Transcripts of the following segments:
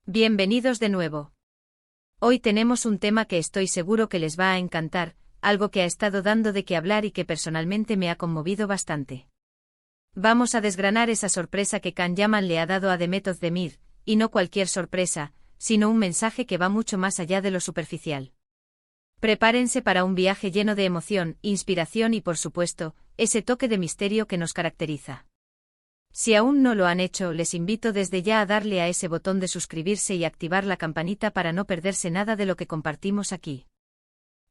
Bienvenidos de nuevo. Hoy tenemos un tema que estoy seguro que les va a encantar, algo que ha estado dando de qué hablar y que personalmente me ha conmovido bastante. Vamos a desgranar esa sorpresa que Can Yaman le ha dado a Demet Özdemir, y no cualquier sorpresa, sino un mensaje que va mucho más allá de lo superficial. Prepárense para un viaje lleno de emoción, inspiración y por supuesto, ese toque de misterio que nos caracteriza. Si aún no lo han hecho, les invito desde ya a darle a ese botón de suscribirse y activar la campanita para no perderse nada de lo que compartimos aquí.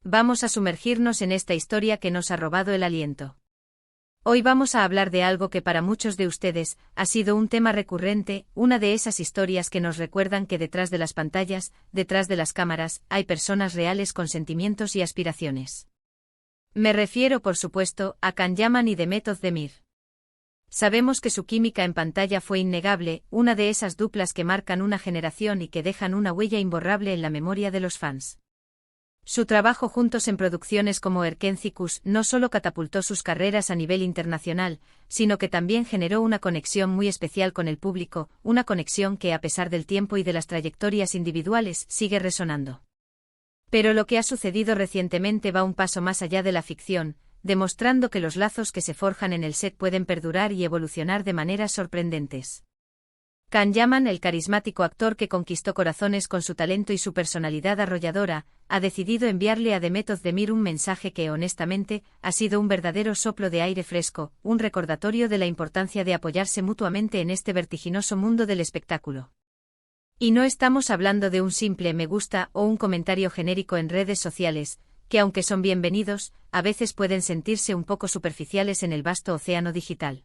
Vamos a sumergirnos en esta historia que nos ha robado el aliento. Hoy vamos a hablar de algo que para muchos de ustedes ha sido un tema recurrente, una de esas historias que nos recuerdan que detrás de las pantallas, detrás de las cámaras, hay personas reales con sentimientos y aspiraciones. Me refiero, por supuesto, a Can Yaman y Demet Özdemir. Sabemos que su química en pantalla fue innegable, una de esas duplas que marcan una generación y que dejan una huella imborrable en la memoria de los fans. Su trabajo juntos en producciones como Erkencikus no solo catapultó sus carreras a nivel internacional, sino que también generó una conexión muy especial con el público, una conexión que a pesar del tiempo y de las trayectorias individuales sigue resonando. Pero lo que ha sucedido recientemente va un paso más allá de la ficción, demostrando que los lazos que se forjan en el set pueden perdurar y evolucionar de maneras sorprendentes. Can Yaman, el carismático actor que conquistó corazones con su talento y su personalidad arrolladora, ha decidido enviarle a Demet Özdemir un mensaje que, honestamente, ha sido un verdadero soplo de aire fresco, un recordatorio de la importancia de apoyarse mutuamente en este vertiginoso mundo del espectáculo. Y no estamos hablando de un simple me gusta o un comentario genérico en redes sociales, que aunque son bienvenidos, a veces pueden sentirse un poco superficiales en el vasto océano digital.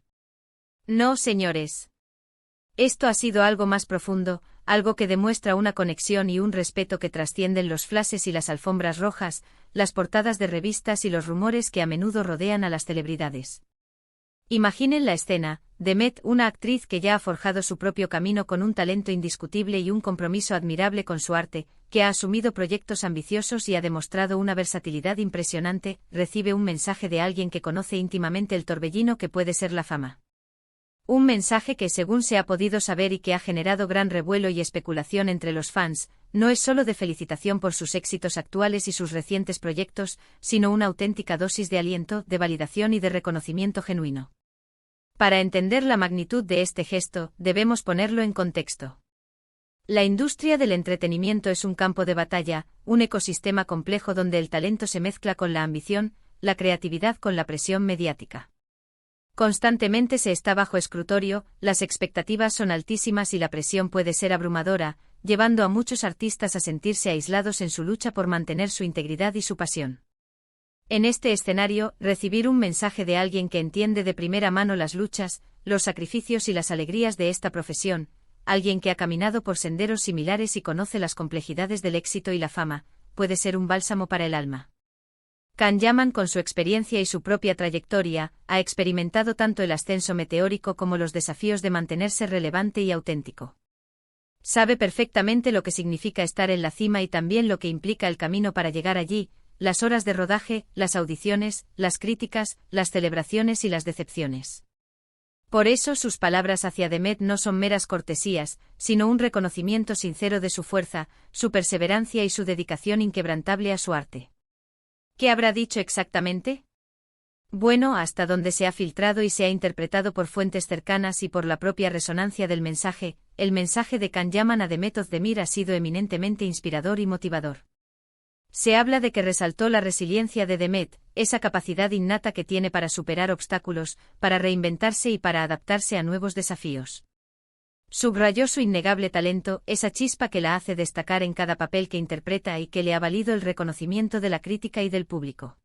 No, señores. Esto ha sido algo más profundo, algo que demuestra una conexión y un respeto que trascienden los flashes y las alfombras rojas, las portadas de revistas y los rumores que a menudo rodean a las celebridades. Imaginen la escena: Demet, una actriz que ya ha forjado su propio camino con un talento indiscutible y un compromiso admirable con su arte, que ha asumido proyectos ambiciosos y ha demostrado una versatilidad impresionante, recibe un mensaje de alguien que conoce íntimamente el torbellino que puede ser la fama. Un mensaje que, según se ha podido saber y que ha generado gran revuelo y especulación entre los fans, no es solo de felicitación por sus éxitos actuales y sus recientes proyectos, sino una auténtica dosis de aliento, de validación y de reconocimiento genuino. Para entender la magnitud de este gesto, debemos ponerlo en contexto. La industria del entretenimiento es un campo de batalla, un ecosistema complejo donde el talento se mezcla con la ambición, la creatividad con la presión mediática. Constantemente se está bajo escrutorio, las expectativas son altísimas y la presión puede ser abrumadora, llevando a muchos artistas a sentirse aislados en su lucha por mantener su integridad y su pasión. En este escenario, recibir un mensaje de alguien que entiende de primera mano las luchas, los sacrificios y las alegrías de esta profesión, alguien que ha caminado por senderos similares y conoce las complejidades del éxito y la fama, puede ser un bálsamo para el alma. Can Yaman, con su experiencia y su propia trayectoria, ha experimentado tanto el ascenso meteórico como los desafíos de mantenerse relevante y auténtico. Sabe perfectamente lo que significa estar en la cima y también lo que implica el camino para llegar allí, las horas de rodaje, las audiciones, las críticas, las celebraciones y las decepciones. Por eso sus palabras hacia Demet no son meras cortesías, sino un reconocimiento sincero de su fuerza, su perseverancia y su dedicación inquebrantable a su arte. ¿Qué habrá dicho exactamente? Bueno, hasta donde se ha filtrado y se ha interpretado por fuentes cercanas y por la propia resonancia del mensaje, el mensaje de Can Yaman a Demet Özdemir ha sido eminentemente inspirador y motivador. Se habla de que resaltó la resiliencia de Demet, esa capacidad innata que tiene para superar obstáculos, para reinventarse y para adaptarse a nuevos desafíos. Subrayó su innegable talento, esa chispa que la hace destacar en cada papel que interpreta y que le ha valido el reconocimiento de la crítica y del público.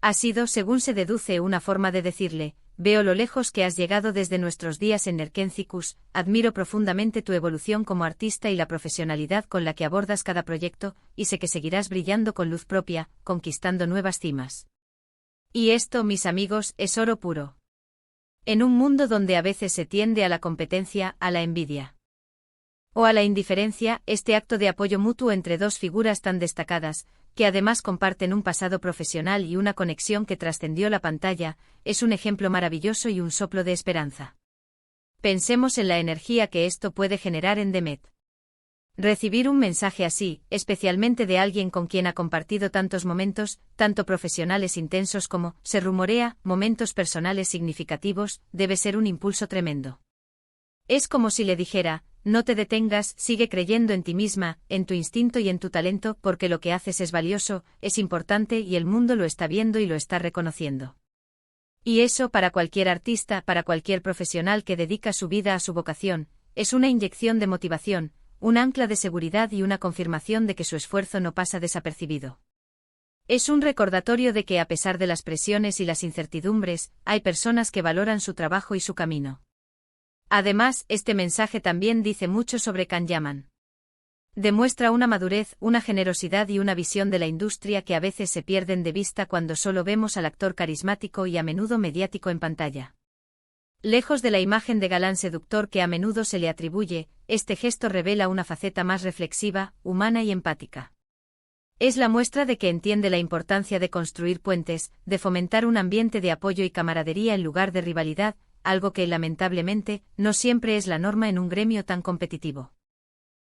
Ha sido, según se deduce, una forma de decirle: veo lo lejos que has llegado desde nuestros días en Erkencikus, admiro profundamente tu evolución como artista y la profesionalidad con la que abordas cada proyecto, y sé que seguirás brillando con luz propia, conquistando nuevas cimas. Y esto, mis amigos, es oro puro. En un mundo donde a veces se tiende a la competencia, a la envidia o a la indiferencia, este acto de apoyo mutuo entre dos figuras tan destacadas, que además comparten un pasado profesional y una conexión que trascendió la pantalla, es un ejemplo maravilloso y un soplo de esperanza. Pensemos en la energía que esto puede generar en Demet. Recibir un mensaje así, especialmente de alguien con quien ha compartido tantos momentos, tanto profesionales intensos como, se rumorea, momentos personales significativos, debe ser un impulso tremendo. Es como si le dijera, no te detengas, sigue creyendo en ti misma, en tu instinto y en tu talento, porque lo que haces es valioso, es importante y el mundo lo está viendo y lo está reconociendo. Y eso para cualquier artista, para cualquier profesional que dedica su vida a su vocación, es una inyección de motivación, un ancla de seguridad y una confirmación de que su esfuerzo no pasa desapercibido. Es un recordatorio de que a pesar de las presiones y las incertidumbres, hay personas que valoran su trabajo y su camino. Además, este mensaje también dice mucho sobre Can Yaman. Demuestra una madurez, una generosidad y una visión de la industria que a veces se pierden de vista cuando solo vemos al actor carismático y a menudo mediático en pantalla. Lejos de la imagen de galán seductor que a menudo se le atribuye, este gesto revela una faceta más reflexiva, humana y empática. Es la muestra de que entiende la importancia de construir puentes, de fomentar un ambiente de apoyo y camaradería en lugar de rivalidad, algo que, lamentablemente, no siempre es la norma en un gremio tan competitivo.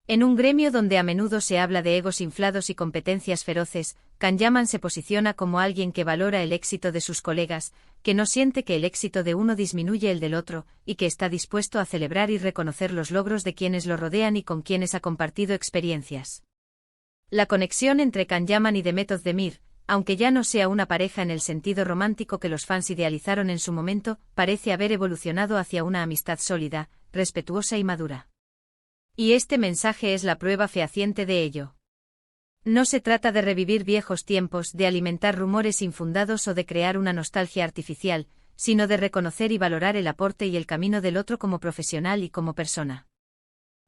En un gremio donde a menudo se habla de egos inflados y competencias feroces, Can Yaman se posiciona como alguien que valora el éxito de sus colegas, que no siente que el éxito de uno disminuye el del otro, y que está dispuesto a celebrar y reconocer los logros de quienes lo rodean y con quienes ha compartido experiencias. La conexión entre Can Yaman y Demet Özdemir, aunque ya no sea una pareja en el sentido romántico que los fans idealizaron en su momento, parece haber evolucionado hacia una amistad sólida, respetuosa y madura. Y este mensaje es la prueba fehaciente de ello. No se trata de revivir viejos tiempos, de alimentar rumores infundados o de crear una nostalgia artificial, sino de reconocer y valorar el aporte y el camino del otro como profesional y como persona.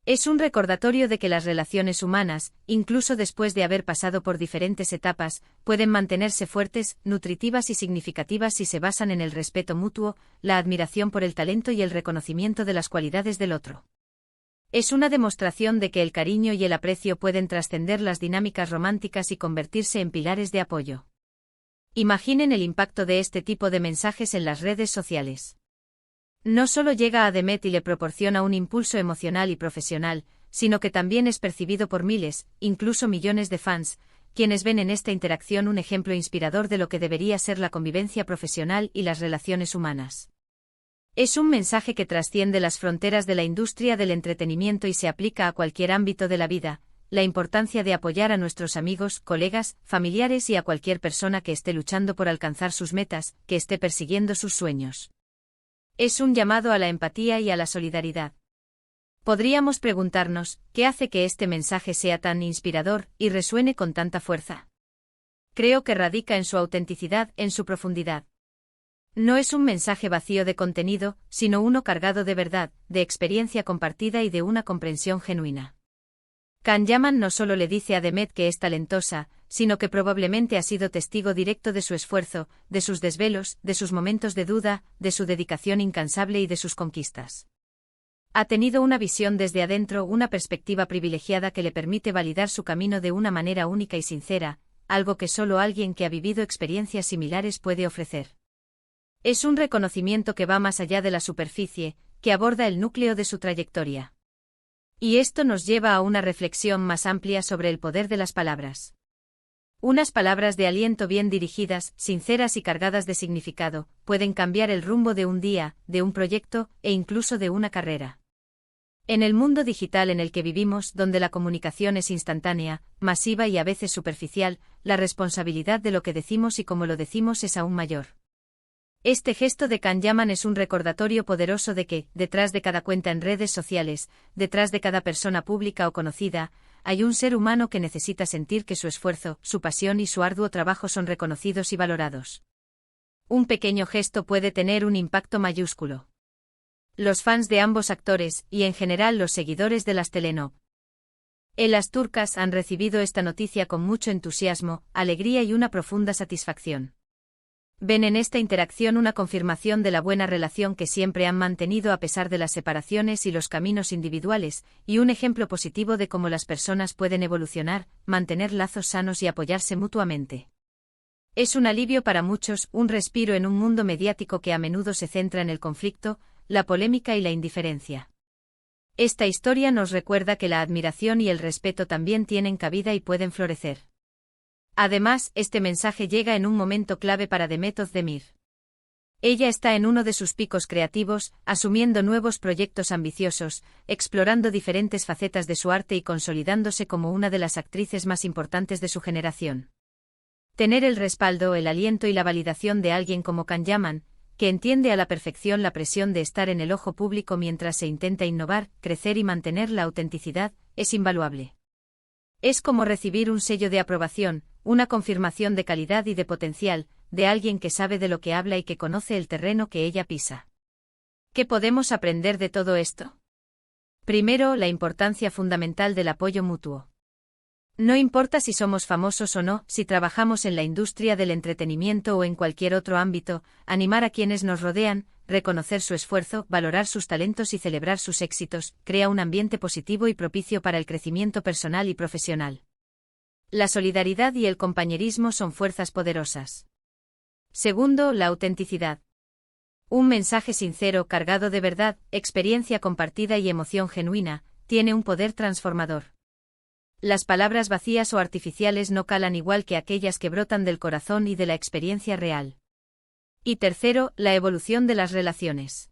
Es un recordatorio de que las relaciones humanas, incluso después de haber pasado por diferentes etapas, pueden mantenerse fuertes, nutritivas y significativas si se basan en el respeto mutuo, la admiración por el talento y el reconocimiento de las cualidades del otro. Es una demostración de que el cariño y el aprecio pueden trascender las dinámicas románticas y convertirse en pilares de apoyo. Imaginen el impacto de este tipo de mensajes en las redes sociales. No solo llega a Demet y le proporciona un impulso emocional y profesional, sino que también es percibido por miles, incluso millones de fans, quienes ven en esta interacción un ejemplo inspirador de lo que debería ser la convivencia profesional y las relaciones humanas. Es un mensaje que trasciende las fronteras de la industria del entretenimiento y se aplica a cualquier ámbito de la vida, la importancia de apoyar a nuestros amigos, colegas, familiares y a cualquier persona que esté luchando por alcanzar sus metas, que esté persiguiendo sus sueños. Es un llamado a la empatía y a la solidaridad. Podríamos preguntarnos, ¿qué hace que este mensaje sea tan inspirador y resuene con tanta fuerza? Creo que radica en su autenticidad, en su profundidad. No es un mensaje vacío de contenido, sino uno cargado de verdad, de experiencia compartida y de una comprensión genuina. Can Yaman no solo le dice a Demet que es talentosa, sino que probablemente ha sido testigo directo de su esfuerzo, de sus desvelos, de sus momentos de duda, de su dedicación incansable y de sus conquistas. Ha tenido una visión desde adentro, una perspectiva privilegiada que le permite validar su camino de una manera única y sincera, algo que solo alguien que ha vivido experiencias similares puede ofrecer. Es un reconocimiento que va más allá de la superficie, que aborda el núcleo de su trayectoria. Y esto nos lleva a una reflexión más amplia sobre el poder de las palabras. Unas palabras de aliento bien dirigidas, sinceras y cargadas de significado, pueden cambiar el rumbo de un día, de un proyecto, e incluso de una carrera. En el mundo digital en el que vivimos, donde la comunicación es instantánea, masiva y a veces superficial, la responsabilidad de lo que decimos y cómo lo decimos es aún mayor. Este gesto de Can Yaman es un recordatorio poderoso de que, detrás de cada cuenta en redes sociales, detrás de cada persona pública o conocida, hay un ser humano que necesita sentir que su esfuerzo, su pasión y su arduo trabajo son reconocidos y valorados. Un pequeño gesto puede tener un impacto mayúsculo. Los fans de ambos actores, y en general los seguidores de las telenovelas turcas han recibido esta noticia con mucho entusiasmo, alegría y una profunda satisfacción. Ven en esta interacción una confirmación de la buena relación que siempre han mantenido a pesar de las separaciones y los caminos individuales, y un ejemplo positivo de cómo las personas pueden evolucionar, mantener lazos sanos y apoyarse mutuamente. Es un alivio para muchos, un respiro en un mundo mediático que a menudo se centra en el conflicto, la polémica y la indiferencia. Esta historia nos recuerda que la admiración y el respeto también tienen cabida y pueden florecer. Además, este mensaje llega en un momento clave para Demet Özdemir. Ella está en uno de sus picos creativos, asumiendo nuevos proyectos ambiciosos, explorando diferentes facetas de su arte y consolidándose como una de las actrices más importantes de su generación. Tener el respaldo, el aliento y la validación de alguien como Can Yaman, que entiende a la perfección la presión de estar en el ojo público mientras se intenta innovar, crecer y mantener la autenticidad, es invaluable. Es como recibir un sello de aprobación, una confirmación de calidad y de potencial, de alguien que sabe de lo que habla y que conoce el terreno que ella pisa. ¿Qué podemos aprender de todo esto? Primero, la importancia fundamental del apoyo mutuo. No importa si somos famosos o no, si trabajamos en la industria del entretenimiento o en cualquier otro ámbito, animar a quienes nos rodean, reconocer su esfuerzo, valorar sus talentos y celebrar sus éxitos, crea un ambiente positivo y propicio para el crecimiento personal y profesional. La solidaridad y el compañerismo son fuerzas poderosas. Segundo, la autenticidad. Un mensaje sincero, cargado de verdad, experiencia compartida y emoción genuina, tiene un poder transformador. Las palabras vacías o artificiales no calan igual que aquellas que brotan del corazón y de la experiencia real. Y tercero, la evolución de las relaciones.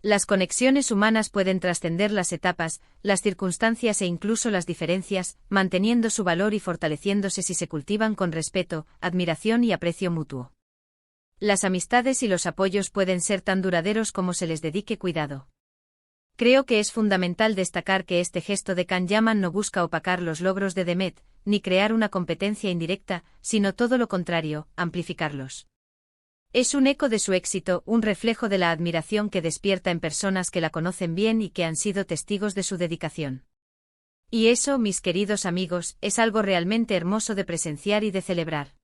Las conexiones humanas pueden trascender las etapas, las circunstancias e incluso las diferencias, manteniendo su valor y fortaleciéndose si se cultivan con respeto, admiración y aprecio mutuo. Las amistades y los apoyos pueden ser tan duraderos como se les dedique cuidado. Creo que es fundamental destacar que este gesto de Can Yaman no busca opacar los logros de Demet, ni crear una competencia indirecta, sino todo lo contrario, amplificarlos. Es un eco de su éxito, un reflejo de la admiración que despierta en personas que la conocen bien y que han sido testigos de su dedicación. Y eso, mis queridos amigos, es algo realmente hermoso de presenciar y de celebrar.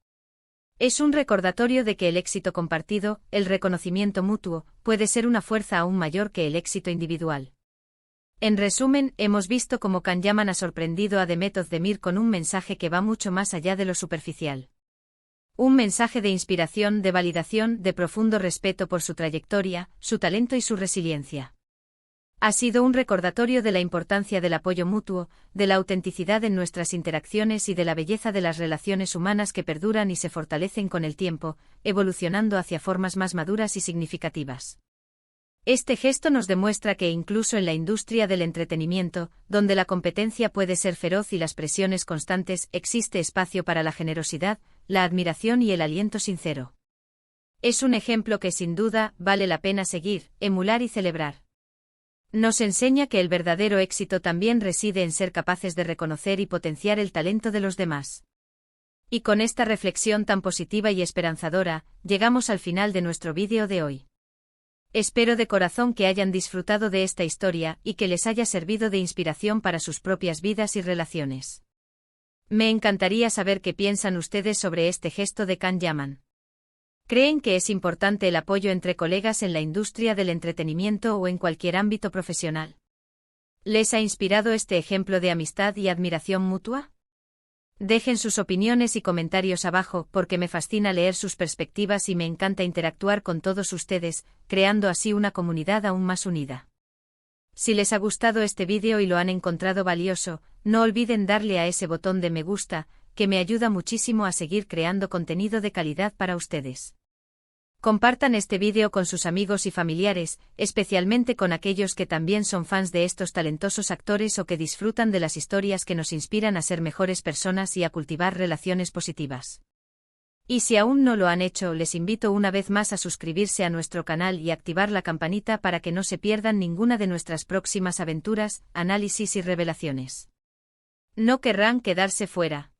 Es un recordatorio de que el éxito compartido, el reconocimiento mutuo, puede ser una fuerza aún mayor que el éxito individual. En resumen, hemos visto cómo Can Yaman ha sorprendido a Demet Özdemir con un mensaje que va mucho más allá de lo superficial. Un mensaje de inspiración, de validación, de profundo respeto por su trayectoria, su talento y su resiliencia. Ha sido un recordatorio de la importancia del apoyo mutuo, de la autenticidad en nuestras interacciones y de la belleza de las relaciones humanas que perduran y se fortalecen con el tiempo, evolucionando hacia formas más maduras y significativas. Este gesto nos demuestra que incluso en la industria del entretenimiento, donde la competencia puede ser feroz y las presiones constantes, existe espacio para la generosidad, la admiración y el aliento sincero. Es un ejemplo que sin duda vale la pena seguir, emular y celebrar. Nos enseña que el verdadero éxito también reside en ser capaces de reconocer y potenciar el talento de los demás. Y con esta reflexión tan positiva y esperanzadora, llegamos al final de nuestro vídeo de hoy. Espero de corazón que hayan disfrutado de esta historia y que les haya servido de inspiración para sus propias vidas y relaciones. Me encantaría saber qué piensan ustedes sobre este gesto de Can Yaman. ¿Creen que es importante el apoyo entre colegas en la industria del entretenimiento o en cualquier ámbito profesional? ¿Les ha inspirado este ejemplo de amistad y admiración mutua? Dejen sus opiniones y comentarios abajo porque me fascina leer sus perspectivas y me encanta interactuar con todos ustedes, creando así una comunidad aún más unida. Si les ha gustado este vídeo y lo han encontrado valioso, no olviden darle a ese botón de me gusta, que me ayuda muchísimo a seguir creando contenido de calidad para ustedes. Compartan este vídeo con sus amigos y familiares, especialmente con aquellos que también son fans de estos talentosos actores o que disfrutan de las historias que nos inspiran a ser mejores personas y a cultivar relaciones positivas. Y si aún no lo han hecho, les invito una vez más a suscribirse a nuestro canal y activar la campanita para que no se pierdan ninguna de nuestras próximas aventuras, análisis y revelaciones. No querrán quedarse fuera.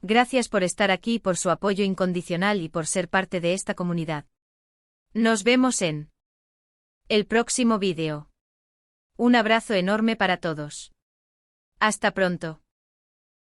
Gracias por estar aquí, por su apoyo incondicional y por ser parte de esta comunidad. Nos vemos en el próximo vídeo. Un abrazo enorme para todos. Hasta pronto.